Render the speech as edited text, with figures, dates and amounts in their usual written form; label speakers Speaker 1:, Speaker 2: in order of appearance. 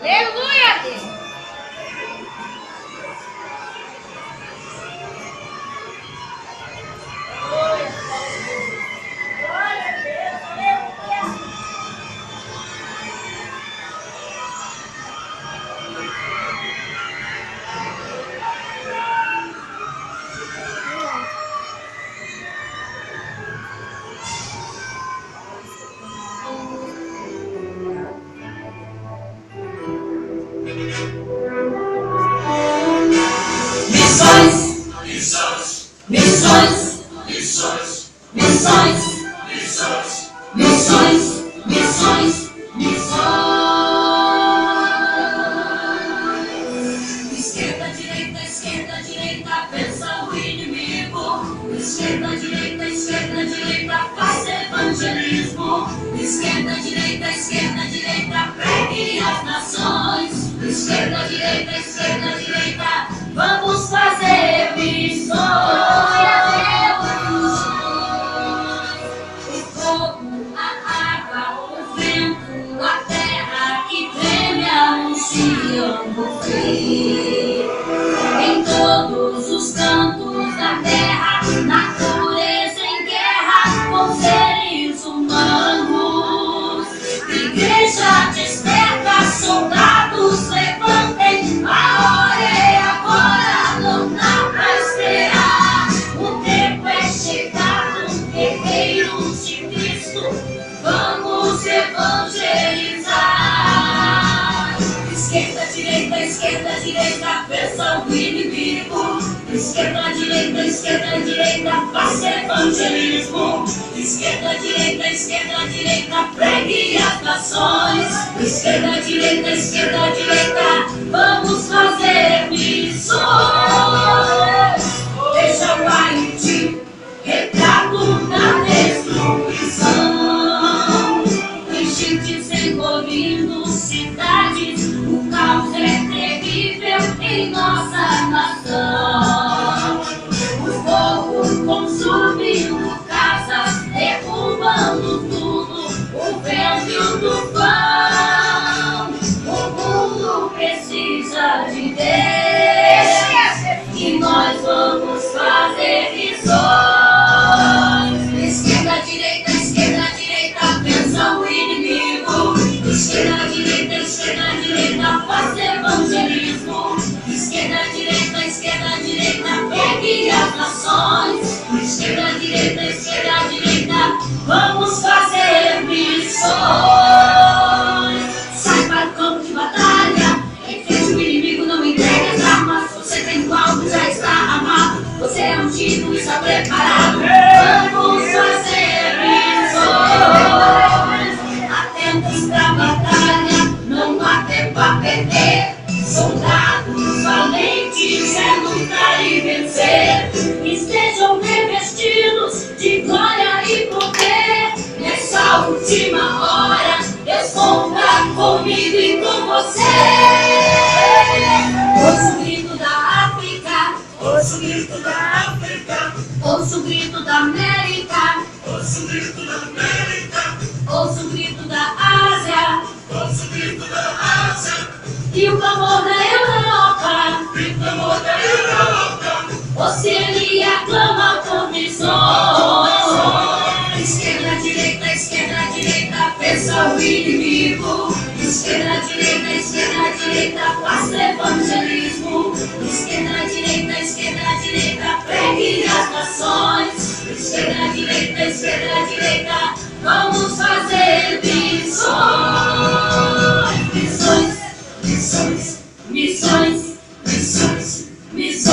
Speaker 1: Aleluia, Deus.
Speaker 2: Missões, missões, missões, missões, missões, missões, missões, missões. Esquerda, direita, pensa o inimigo. Esquerda, direita, faz evangelismo. Esquerda, direita, pregue as nações. Esquerda, direita, vamos fazer missões. O fogo, a água, o vento, a terra que treme anunciam o fim. Em todos os cantos da terra, natureza em guerra com seres humanos. Igreja desperta, soldados levantem, a hora é agora, não dá pra esperar. O tempo é chegado, guerreiros de Cristo, vamos evangelizar. Esquerda, direita, pensa o inimigo. Esquerda, direita, faça evangelismo. Esquerda, direita, pregue as nações. Esquerda, direita, vamos fazer missões. Deixa o Haiti, retrato da destruição. Enchentes engolindo cidades, o caos é terrível em nossa nação. O fogo consumindo casas, derrubando tudo, o vento e o tufão. O mundo precisa de Deus e nós vamos fazer missões. Esquerda, direita, pensa o inimigo. Esquerda, direita, faz evangelismo. Esquerda, direita, pegue as nações. Esquerda, direita, vamos fazer missões. Sai para o campo de batalha, enfrente o inimigo, não entregue as armas. Você tem o alvo, já está armado. Você é ungido e está preparado. Vamos fazer missões. Atentos pra batalha, não há tempo a perder. Soldados valentes, é lutar e vencer. Estejam revestidos de glória e poder. Nessa última hora, Deus conta comigo e com você. Ouço o grito da África, ouço o grito da África, ouço o grito da América, ouço o grito da América, ouço o grito da Ásia, ouço o grito da Ásia. E o clamor da Europa, e o clamor da Europa, Oceania clama por missões. Esquerda, direita, pensa o inimigo. Esquerda, direita, faça evangelismo. Esquerda, direita, pregue as nações. Esquerda, direita, vamos fazer missões. Missões, missões, missões, missões, missões.